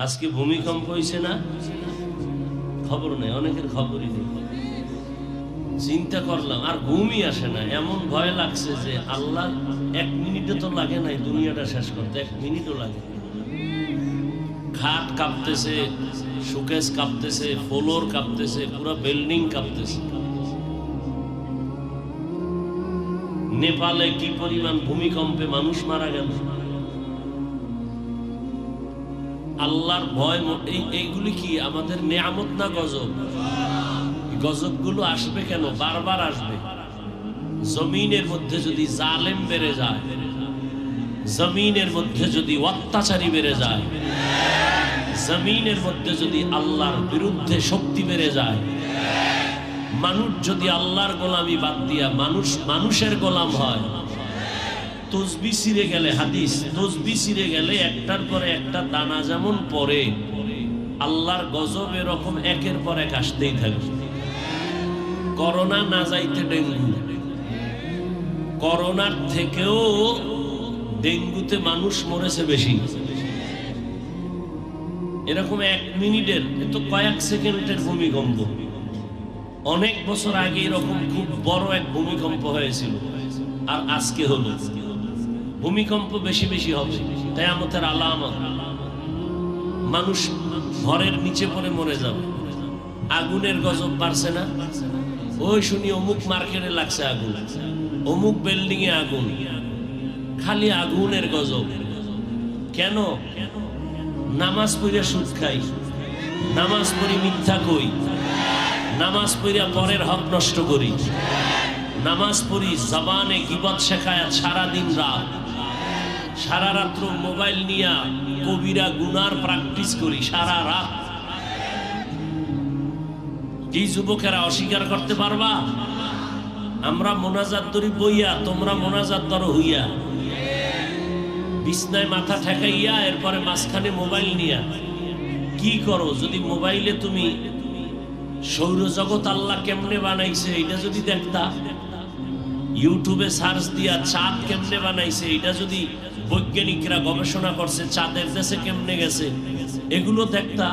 আজকে ভূমিকম্প হয়েছে না, খবর নেই, অনেকের খবরই নেই। চিন্তা করলাম আর ঘুমই আসে না, এমন ভয় লাগছে যে আল্লাহ 1 মিনিটও তো লাগে নাই দুনিয়াটা শেষ করতে, 1 মিনিটও লাগে। খাট কাঁপতেছে, শোকেস কাঁপতেছে, ফ্লোর কাঁপতেছে, পুরো বিল্ডিং কাঁপতেছে। নেপালে কি পরিমাণ ভূমিকম্পে মানুষ মারা গেল। আল্লাহর ভয়, এইগুলি কি আমাদের নেয়ামত না গজব? গজবগুলো আসবে কেন? বারবার আসবে। জমিনের মধ্যে যদি জালেম বেড়ে যায়, জমিনের মধ্যে যদি অত্যাচারী বেড়ে যায়, জমিনের মধ্যে যদি আল্লাহর বিরুদ্ধে শক্তি বেড়ে যায়, মানুষ যদি আল্লাহর গোলামি বাদ দিয়া মানুষের গোলাম হয়, তসবিহ ছিঁড়ে গেলে, হাদিস, তসবিহ ছিঁড়ে গেলে একটার পরে একটা দানা যেমন পড়ে, আল্লাহর গজব এরকম একের পর এক আসতেই থাকবে। করোনা না যাইতে ডেঙ্গু, করোনার থেকেও ডেঙ্গুতে মানুষ মরেছে বেশি। এরকম 1 মিনিটের, তো কয়েক সেকেন্ডের ভূমিকম্প। অনেক বছর আগে এরকম খুব বড় এক ভূমিকম্প হয়েছিল, আর আজকে হলো। ভূমিকম্প বেশি বেশি হবে, কিয়ামতের আলামত। মানুষ ঘরের নিচে পড়ে মরে যাবে। আগুনের গজব বাড়ছে না? ওই শুনি অমুক মার্কেটে লাগছে আগুন, অমুক বিল্ডিং এ আগুন, খালি আগুনের গজব। কেন? নামাজ পড়িয়া সুদ খাই, নামাজ পড়ি মিথ্যা কই, নামাজ পড়িয়া পরের হক নষ্ট করি, নামাজ পড়ি জবানে গীবত শেখায় সারাদিন রাত, সারা রাত্র মোবাইল নিয়া কবিরা গুনার প্র্যাকটিস করি সারা রাত। কি যুবকেরা অস্বীকার করতে পারবা? আমরা মোনাজাত ধরি বইয়া, তোমরা মোনাজাত ধরো হইয়া, বিছনায় মাথা ঠেকাইয়া, এরপরে মাঝখানে মোবাইল নিয়া কি করো? যদি মোবাইলে তুমি সৌরজগৎ আল্লাহ কেমনে বানাইছে এটা যদি দেখতা, ইউটিউবে সার্চ দিয়া চাঁদ কেমনে বানাইছে এটা যদি বৈজ্ঞানিকরা গবেষণা করছে, চাঁদের দেশে কেমনে গেছে এগুলো দেখতা,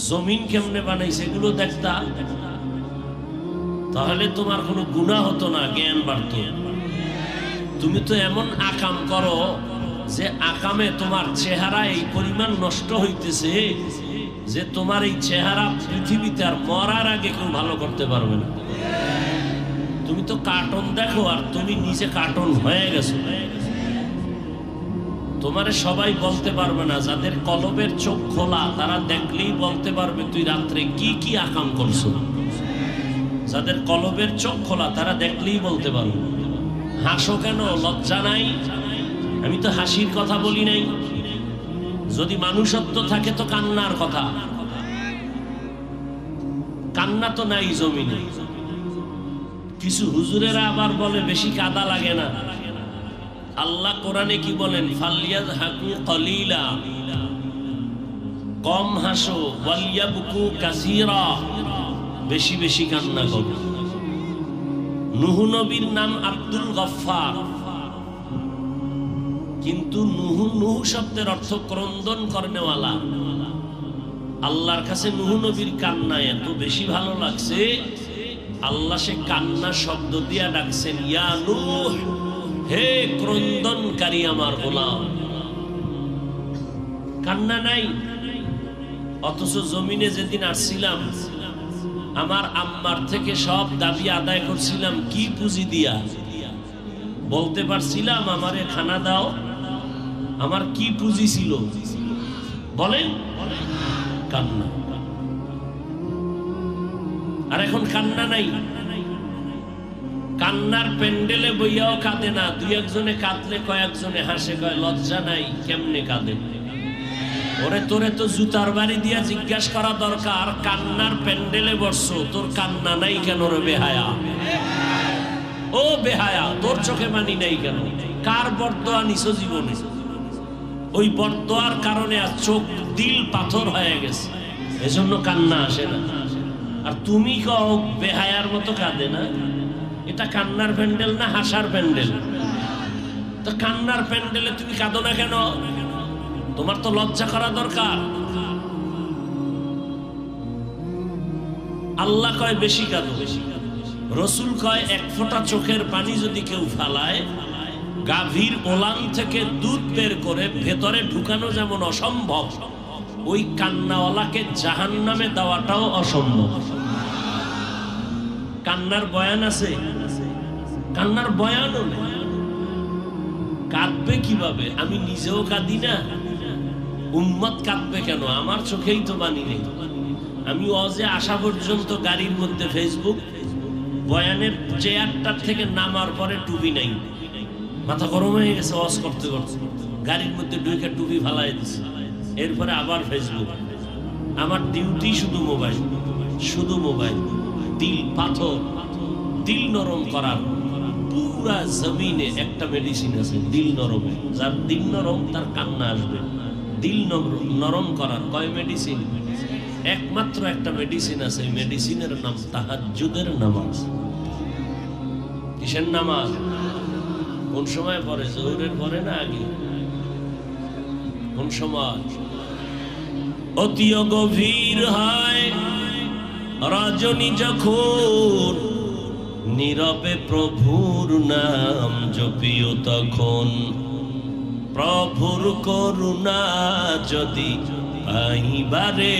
জমিন কেমনে বানাইছে এগুলো দেখতা, তাহলে তোমার কোনো গুনাহ হতো না, জ্ঞান বাড়তো। তুমি তো এমন আকাম করো যে আকামে তোমার চেহারা এই পরিমাণ নষ্ট হইতেছে যে তোমার এই চেহারা পৃথিবীতে আর মরার আগে কেউ ভালো করতে পারবে না। তুমি তো কার্টুন দেখো আর তুমি নিজে কার্টুন হয়ে গেছো। তোমারে সবাই বলতে পারবে না, যাদের কলবের চোখ খোলা তারা দেখলেই বলতে পারবে তুই রাত্রে কি কি আকাম করছো। যাদের কলবের চোখ খোলা তারা দেখলেই বলতে পারবে। হাসো কেন? লজ্জা নাই? আমি তো হাসির কথা বলি নাই। যদি মানুষত্ব থাকে তো কান্নার কথা, কান্না তো নাই জমিনে। কিছু হুজুরেরা আবার বলে বেশি কাদা লাগে না। আল্লাহ কোরআনে কি বলেন? ফালিয়াযহাকু কলিলা, কম হাসো, ওয়ালিয়াবকু কাসীরা, বেশি বেশি কান্না করো। নূহ নবীর নাম আব্দুল গফফার, কিন্তু নূহ শব্দের অর্থ ক্রন্দন করনেওয়ালা। আল্লাহর কাছে নূহ নবীর কান্না এত বেশি ভালো লাগছে, আল্লাহ সে কান্না শব্দ দিয়া ডাকছেন, ইয়া নূহ, হে ক্রন্দনকারী আমার গোলাম। কান্না নাই। অথচ জমিনে যেদিন আসছিলাম আমার আম্মার থেকে সব দাবি আদায় করছিলাম কি পুঁজি দিয়া। বলতে পারছিলাম আমারে খানা দাও, আমার কি পুঁজি ছিল বলেন? কান্না। আর এখন কান্না নাই। কান্নার প্যান্ডেলে বইয়াও কাঁদে না, 2-1 কাঁদলে কয়েকজনে হাসে, কয় লজ্জা নাই, কেমনে কাঁদে? ওরে তোরে তো জুতার বাড়ি দিয়া জিজ্ঞাসা করা দরকার, কান্নার প্যান্ডেলে বসছো, তোর কান্না নাই কেন রে বেহায়া? ও বেহায়া, তোর চোখে মানি নাই কেন? কার বরদোয়া নিছো জীবনে? ওই বরদোয়ার কারণে আর চোখ দিল পাথর হয়ে গেছে, এজন্য কান্না আসে না। আর তুমি কও বেহায়ার মতো কাঁদে না। এটা কান্নার প্যান্ডেল না হাসার প্যান্ডেল? তো কান্নার প্যান্ডেলে তুমি কাঁদো না কেন? তোমার তো লজ্জা করা দরকার। আল্লাহ কয় বেশি কাঁদো, রসুল কয় এক ফোঁটা চোখের পানি যদি কেউ ফালায়, গাভীর ওলান থেকে দুধ বের করে ভেতরে ঢুকানো যেমন অসম্ভব, ওই কান্নাওয়ালাকে জাহান্নামে দেওয়াটাও অসম্ভব। কান্নার বয়ান আছে? কান্নার বয়ানও নেই। কাঁদবে কিভাবে? আমি নিজেও কাঁদি না, উম্মত কাঁদবে কেন? আমার চোখেই তো বানি নেই। আমি অজে আসা পর্যন্ত গাড়ির মধ্যে ফেসবুক, বয়ানের চেয়ারটার থেকে নামার পরে টুপি নাই, মাথা গরম হয়ে গেছে ওয়াজ করতে করতে, গাড়ির মধ্যে ঢুকে টুপি ফালাই দিচ্ছে, এরপরে আবার ফেসবুক। আমার ডিউটি শুধু মোবাইল, শুধু মোবাইল। দিল পাথর, দিল নরম করার পুরা জমিনে একটা মেডিসিন আছে, দিল নরমে। যার দিল নরম তার কান্না আসবে। দিল নরম করার কয় মেডিসিন? একমাত্র একটা মেডিসিন আছে, মেডিসিনের নাম তাহাজ্জুদের নামাজ। কিসের নামাজ? কোন সময় পড়ে? জোহরের পরে না আগে? কোন সময়? অতি গভীর হয় রজনী যখন, নীরবে প্রভুর নাম জপিও তখন। প্রভুর করুণা যদি পাইবারে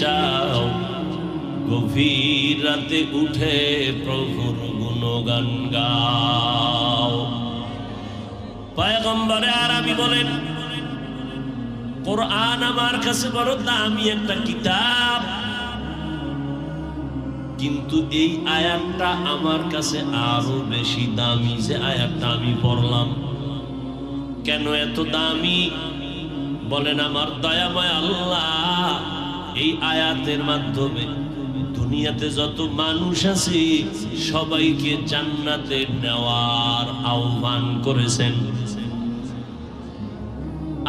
চাও, গভীর রাতে উঠে প্রভুর গুণগান গাও। পয়গম্বরে আরবি বলেন, কোরআন আমার কাছে বড় দামি একটা কিতাব, কিন্তু এই আয়াতটা আমার কাছে আরো বেশি দামি যে আয়াতটা আমি পড়লাম। কেন এত দামি? বলেন আমার দয়াময় আল্লাহ এই আয়াতের মাধ্যমে দুনিয়াতে যত মানুষ আছে সবাইকে জান্নাতে নেওয়ার আহ্বান করেছেন।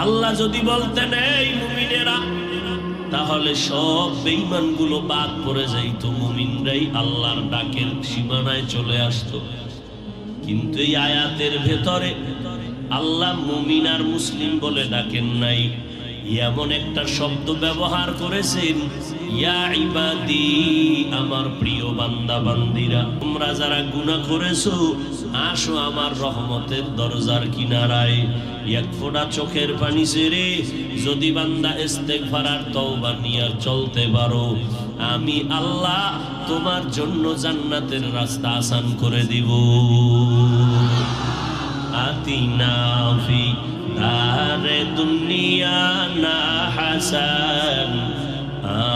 আল্লাহ যদি বলতেন এই মুমিনেরা, তাহলে সব বেঈমানগুলো বাদ পড়ে যাইত, মুমিনরাই আল্লাহর ডাকের সীমানায় চলে আসতো। কিন্তু এই আয়াতের ভেতরে আল্লাহ মুমিন আর মুসলিম বলে ডাকেন নাই, এমন একটা শব্দ ব্যবহার করেছেন, ইয়া ইবাদি, আমার প্রিয় বান্দা বান্দিরা, তোমরা যারা গুনাহ করেছো আসো আমার রহমতের দরজার কিনারায়। এক ফোঁটা চোখের পানি ছেড়ে যদি বান্দা ইস্তেগফার আর তওবা নিয়ে চলতে পারো, আমি আল্লাহ তোমার জন্য জান্নাতের রাস্তা আসান করে দিব। আতিনা ফি দারে দুনিয়া না হাসান,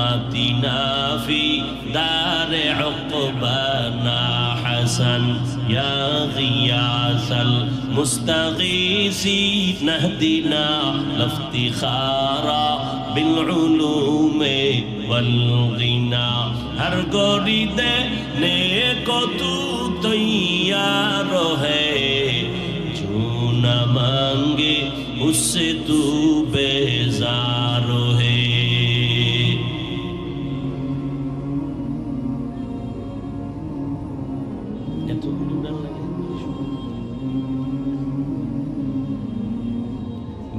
আতিনা ফি দারে উকবা না হাসান, ইয়া গিয়াসাল মুস্তাগীসিন নাহদিনা লাফতিখারা বিল উলুমে ওয়াল গিনা। হর গরি দেনে কো তু তৈয়ার হ্যায়, না মাंगे उससे तू बेजार है।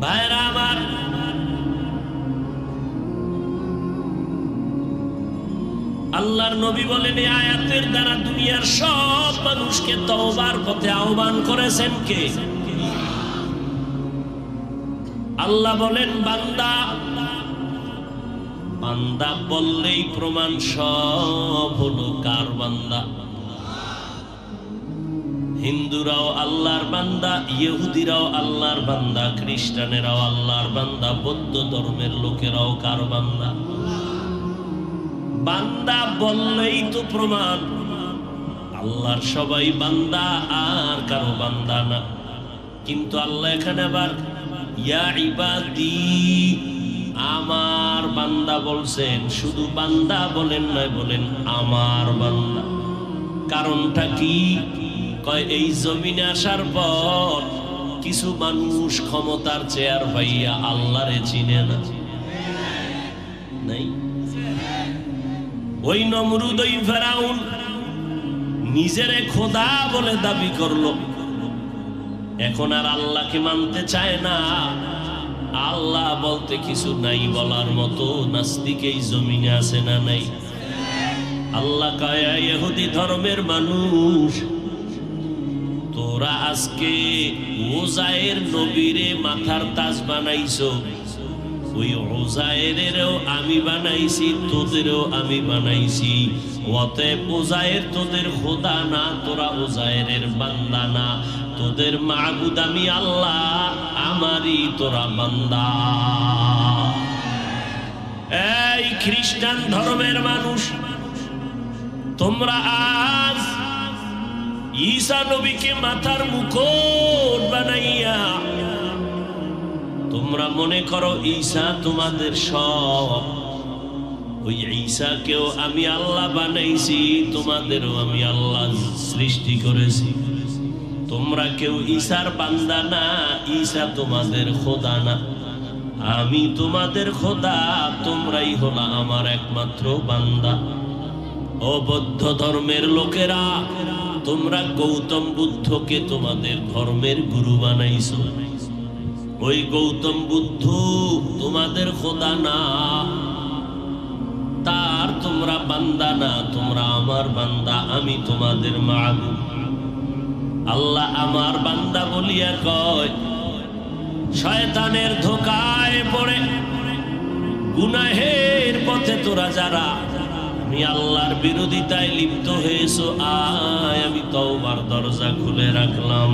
ভাইরা আমার, আল্লাহর নবী বলেন এই আয়াতের দ্বারা দুনিয়ার সব মানুষকে তওবার পথে আহ্বান করেছেন কে? আল্লাহ বলেন বান্দা, বান্দা বললেই প্রমাণ সব হলো কার বান্দা। হিন্দুরাও আল্লাহর বান্দা, ইহুদিরাও আল্লাহর বান্দা, খ্রিস্টানেরাও আল্লাহর বান্দা, বৌদ্ধ ধর্মের লোকেরাও কার বান্দা? বান্দা বললেই তো প্রমাণ আল্লাহর সবাই বান্দা, আর কারো বান্দা না। কিন্তু আল্লাহ এখানে আবার ইয়া ইবাদি, আমার বান্দা বলছেন, শুধু বান্দা বলেন নয়, বলেন আমার বান্দা। কারণটা কি? কয় এই জমিনে আসার পর কিছু মানুষ ক্ষমতার চেয়ার পাইয়া আল্লাহরে চিনে না। নাই? ওই নমরুদ, ওই ফেরাউন নিজেরে খোদা বলে দাবি করলো, এখন আর আল্লাহকে মানতে চায় না। আল্লাহ বলতে কিছু নাই বলার মতো নাস্তিক এই জমিনে আছে না নাই? আল্লাহ কয় ইহুদি ধর্মের মানুষ, তোরা আজকে উজায়ের নবীরে মাথার তাজ বানাইছো, ওই উজায়েরেরও আমি বানাইছি, তোদেরও আমি বানাইছি। অতএব উজায়ের তোদের খোদা না, তোরা উজায়েরের বান্দা না, তোদের মাবুদ আমি আল্লাহ, আমারই তোরা বান্দা। এই খ্রিস্টান ধর্মের মানুষ, তোমরা আজ ঈসা নবীকে মাথার মুকুট বানাইয়া তোমরা মনে করো ঈসা তোমাদের সব। ওই ঈসাকেও আমি আল্লাহ বানাইছি, তোমাদেরও আমি আল্লাহ সৃষ্টি করেছি। তোমরা কেউ ঈসার বান্দা না, ঈসা তোমাদের খোদা না, আমি তোমাদের খোদা, তোমরাই হলা আমার একমাত্র বান্দা। ও বৌদ্ধ ধর্মের লোকেরা, তোমরা গৌতম বুদ্ধকে তোমাদের ধর্মের গুরু বানাইছো। ওই গৌতম বুদ্ধ তোমাদের খোদা না, তার তোমরা বান্দা না, তোমরা আমার বান্দা, আমি তোমাদের মাবুদ। আল্লাহ আমার বান্দা বলিয়া কয়, শয়তানের ধোকায় পড়ে গুনাহের পথে তোরা যারা আমি আল্লাহর বিরোধিতায় লিপ্ত হয়েছো, আয় আমি তওবার দরজা খুলে রাখলাম।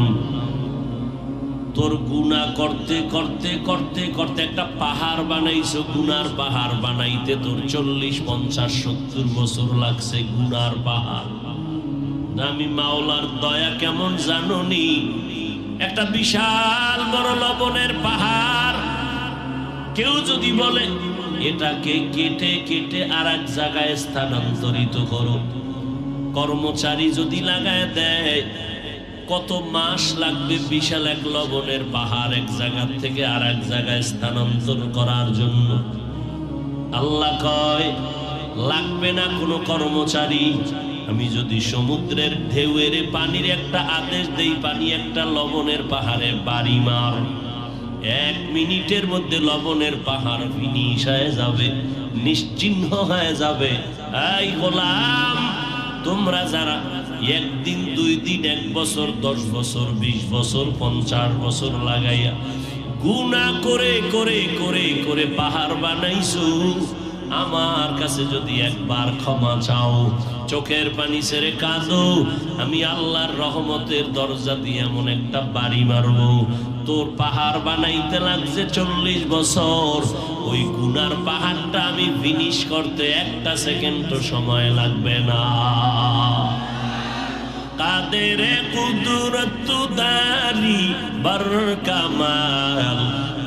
তোর গুনাহ করতে করতে করতে করতে একটা পাহাড় বানাইছো, গুনার পাহাড় বানাইতে তোর 40, 50, 70 বছর লাগছে। গুনার পাহাড়, আমি মাওলার দয়া কেমন জানোনি? একটা বিশাল বড় লবণের পাহাড়, কেউ যদি বলে এটাকে কেটে কেটে আর এক জায়গায় স্থানান্তরিত করো, কর্মচারী যদি লাগায় দেয়, কত মাস লাগবে বিশাল এক লবণের পাহাড় এক জায়গা থেকে আর এক জায়গায় স্থানান্তর করার জন্য? আল্লাহ কয় লাগবে না কোনো কর্মচারী। আমি যদি সমুদ্রের ঢেউয়ের পানির একটা আদেশ দেই, পানি একটা লবণের পাহাড়ে বাড়ি মার, 1 মিনিটের মধ্যে লবণের পাহাড় ফিনিশ হয়ে যাবে, নিশ্চিহ্ন হয়ে যাবে। এই গোলাম, তোমরা যারা 1 দিন 2 দিন 1 বছর 10 বছর 20 বছর 50 বছর লাগাইয়া গুনাহ করে করে করে করে পাহাড় বানাইছো, আমার কাছে যদি একবার ক্ষমা চাও, চোখের পানি ছেড়ে কাঁদো, আমি আল্লাহর রহমতের দরজা দিয়ে এমন একটা বাড়ি মারবো, তোর পাহাড় বানাইতে লাগছে 40 বছর, ওই গুনার পাহাড়টা আমি ফিনিশ করতে 1 সেকেন্ডও সময় লাগবে না। কাদের কুদরত দারি বর কামাল,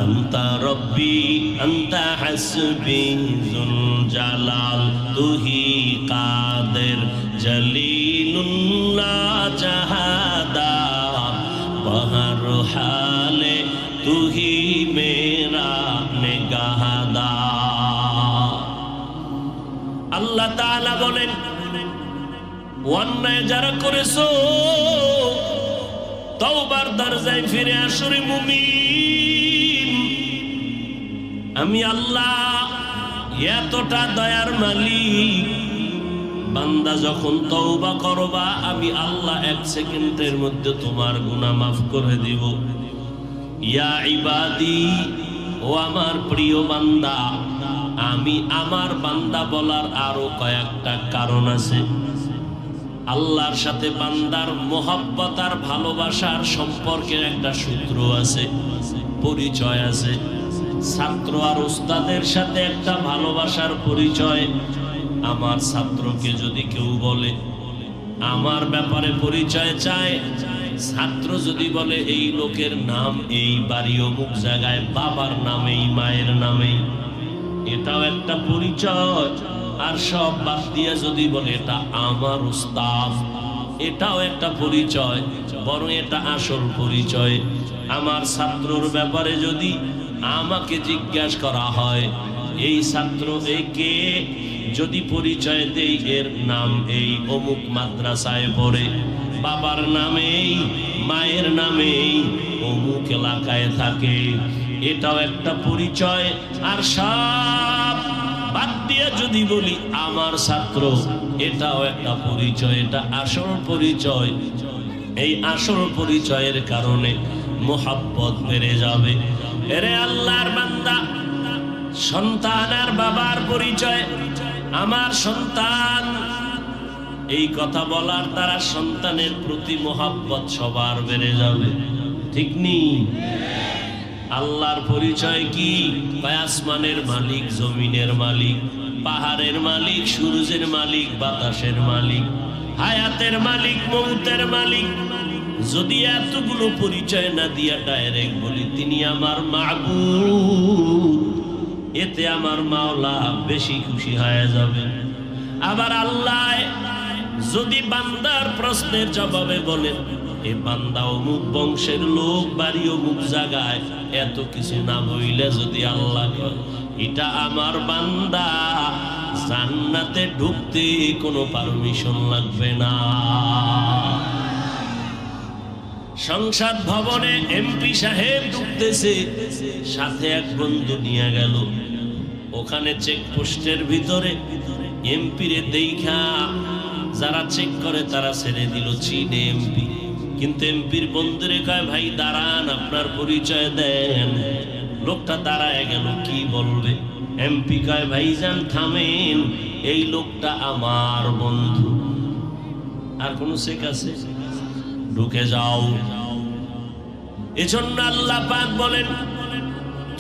আন্তা রব্বি আন্তা হাসবি যুল জালাল, তুহি কাদের জলিলুল্লাহ জাহাদা, বহর হালে তুহি মেরা নিগাহদা। আল্লাহ তাআলা বলেন, অন্যায় যারা করেছো তওবার দরজায় ফিরে আসো রে মুমিন। আমি আল্লাহ এতটা দয়ার মালিক, বান্দা যখন তওবা করবা, আমি আল্লাহ 1 সেকেন্ডের মধ্যে তোমার গুনাহ মাফ করে দিব। ইয়া ইবাদি, ও আমার প্রিয় বান্দা, আমি আমার বান্দা বলার আরো কয়েকটা কারণ আছে। আল্লাহর সাথে বান্দার মোহাব্বত আর ভালোবাসার সম্পর্কের একটা সূত্র আছে, পরিচয় আছে। ছাত্র আর উস্তাদের সাথে একটা ভালোবাসার পরিচয়। আমার ছাত্রকে যদি কেউ বলে আমার ব্যাপারে পরিচয় চায়, ছাত্র যদি বলে এই লোকের নাম এই, বাড়ি অমুক জায়গায়, বাবার নামেই মায়ের নামেই, এটাও একটা পরিচয়। আর সব বাদ দিয়ে যদি বলে এটা আমার উস্তাদ, এটাও একটা পরিচয়, বরং এটা আসল পরিচয়। আমার ছাত্রর ব্যাপারে যদি আমাকে জিজ্ঞাসা করা হয় এই ছাত্র একে, যদি পরিচয় দেই এর নাম এই, অমুক মাদ্রাসায় পড়ে, বাবার নামেই মায়ের নামেই, অমুক এলাকায় থাকে, এটাও একটা পরিচয়। আর সব বাদ দিয়ে যদি বলি আমার ছাত্র, এটাও একটা পরিচয়, এটা আসল পরিচয়। এই আসল পরিচয়ের কারণে মোহাব্বত বেড়ে যাবে। এরে আল্লাহর বান্দা, সন্তান আর বাবার পরিচয়, আমার সন্তান, এই কথা বলার দ্বারা সন্তানের প্রতি মোহাব্বত সবার বেড়ে যাবে, ঠিক নেই? আল্লাহর পরিচয় কি? আসমানের মালিক, জমিনের মালিক, পাহাড়ের মালিক, সূর্যের মালিক, বাতাসের মালিক, হায়াতের মালিক, মৌতের মালিক। যদি এতগুলো পরিচয় না দিয়া ডাইরেক্ট বলি তিনি আমার মাবুদ, এতে আমার মাওলা বেশি খুশি হয়ে যাবে। আবার আল্লাহ যদি বান্দার প্রশ্নের জবাবে বলেন এ বান্দা অমুক বংশের লোক, বাড়ি অমুক জায়গায়, এত কিছু না বইলে যদি আল্লাহ এটা আমার বান্দা, জান্নাতে ঢুকতে কোনো পারমিশন লাগবে না। সংসদ ভবনে এমপি সাহেব ঢুকতেছে, সাথে এক বন্ধু নিয়ে গেল। ওখানে চেকপোস্টের ভিতরে এমপিরে দেখা যারা চেক করে তারা ছেড়ে দিল, চিনে এমপি। কিন্তু এমপির বন্ধুরে কয় ভাই দাঁড়ান, আপনার পরিচয় দেন। লোকটা দাঁড়ায় গেল, কি বলবে? এমপি কয় ভাইজান থামেন, এই লোকটা আমার বন্ধু। আর কোন চেক আছে? ঢুকে যাও। এজন্য আল্লাহ পাক বলেন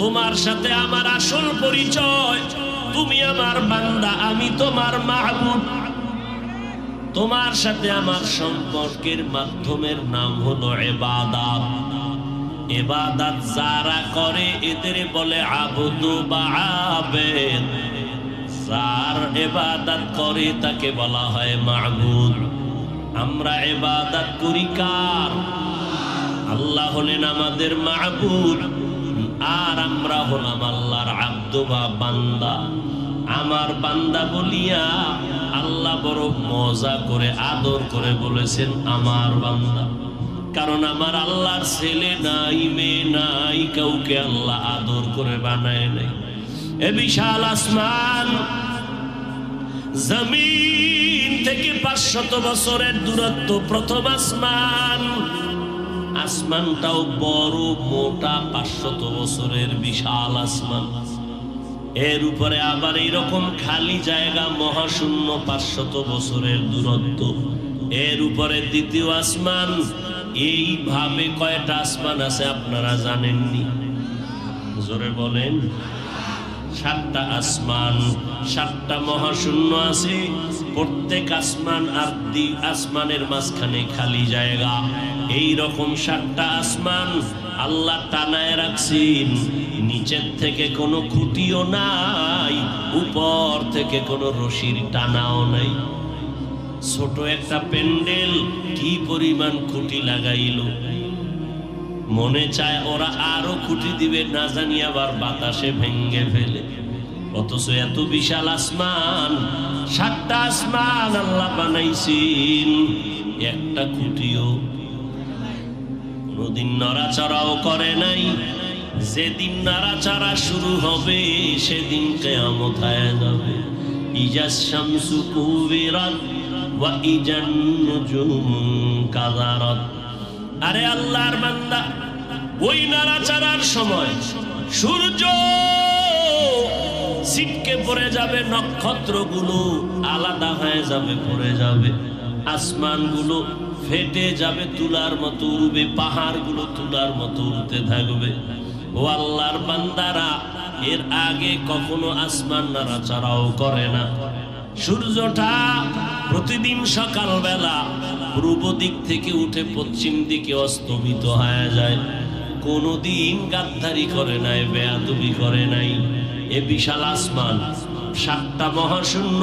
তোমার সাথে আমার আসল পরিচয়, তুমি আমার বান্দা, আমি তোমার মাহবুব। তোমার সাথে আমার সম্পর্কের মাধ্যমের নাম হলো ইবাদত। ইবাদত যারা করে এদের বলে আবুদ বা আবেদ। যার ইবাদত করে তাকে বলা হয় মাহবুব। আমরা ইবাদত করি কার? আল্লাহ হলেন আমাদের মাহবুব, আর আমরা হলাম আল্লাহর আব্দ বা বান্দা। আমার বান্দা বলিয়া আল্লাহ বড় মজা করে আদর করে বলেছেন আমার বান্দা। কারণ আমার আল্লাহর ছেলে নাই, মেয়ে নাই, কাউকে আল্লাহ আদর করে বানায় নাই। এ বিশাল আসমান, জমিন থেকে 500 বছরের দূরত্ব প্রথম আসমান। আসমানটাও বড় মোটা, 500 বছরের বিশাল আসমান। এর উপরে আবার এইরকম খালি জায়গা মহাশূন্য, 500 বছরের দূরত্ব। এর উপরে দ্বিতীয় আসমান। এইভাবে কয়টা আসমান আছে আপনারা জানেননি? জোরে বলেন। 7টা আসমান, 7টা মহাশূন্য আছে। প্রত্যেক আসমান আর আসমানের মাঝখানে খালি জায়গা। এই রকম 7টা আসমান আল্লাহ টানায় রাখছেন। নিচের থেকে কোনো খুঁটিও নাই, উপর থেকে কোনো রশির টানাও নাই। ছোট একটা প্যান্ডেল কি পরিমাণ খুঁটি লাগাইল, মনে চায় ওরা আরো খুঁটি দিবে, না জানি আবার বাতাসে ভেঙ্গে ফেলে। অথচ এত বিশাল আসমান, 7টা আসমান আল্লাহ বানাইছেন, একটা খুঁটিও কোনদিন নড়াচড়াও করে নাই। যেদিন নাড়াচাড়া শুরু হবে সেদিন কিয়ামত হয়ে যাবে। ইজাস শামসু কুবিরাত ওয়া ইজান নুজুমু কাদারাত। আরে আল্লাহর বান্দা, ওই নাড়াচাড়ার সময় সূর্য ছিটকে পড়ে যাবে, নক্ষত্রগুলো আলাদা হয়ে যাবে, পড়ে যাবে, আসমানগুলো ফেটে যাবে, তুলার মতো উড়বে, পাহাড়গুলো তুলার মতো উড়তে থাকবে। ও আল্লাহর বান্দারা, এর আগে কখনো আসমান নাড়াচাড়াও করে না। সূর্যটা প্রতিদিন সকালবেলা পূর্ব দিক থেকে উঠে পশ্চিম দিকে অস্তমিত হয়ে যায়। কোনদিন গাদ্দারি করে নাই, বেয়াদবি করে নাই। এ বিশাল আসমান, 7টা মহাশূন্য,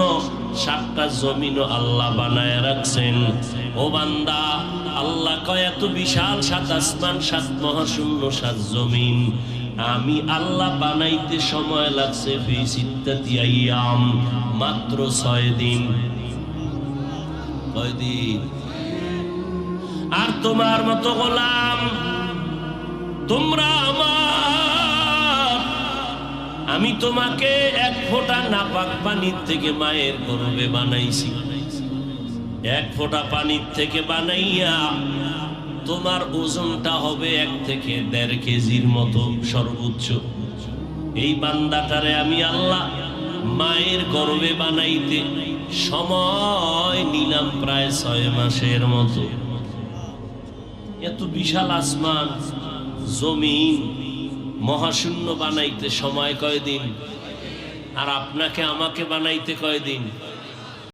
7টা জমিনও আল্লাহ বানায় রাখছেন। ও বান্দা, আল্লাহ কয় এত বিশাল 7 আসমান, 7 মহাশূন্য, 7 জমিন আমি আল্লাহ বানাইতে সময় লাগছে ফি সিত্তাতি আইয়াম, মাত্র 6 দিন। কয় দিন? আর তোমার মতো গোলাম, তোমরা আমার আমি তোমাকে এক ফোঁটা নাপাক পানির থেকে মায়ের গর্ভে বানাইছি, এক ফোঁটা পানির থেকে বানাইয়া তোমার ওজনটা হবে 1 থেকে 1.5 কেজির মতো সর্বোচ্চ। এই বান্দাটারে আমি আল্লাহ মায়ের গর্ভে বানাইতে সময় নিলাম প্রায় 6 মাসের মতো। এত বিশাল আসমান জমিন মহাশূন্য বানাইতে সময় কয়দিন, আর আপনাকে আমাকে বানাইতে কয়দিন?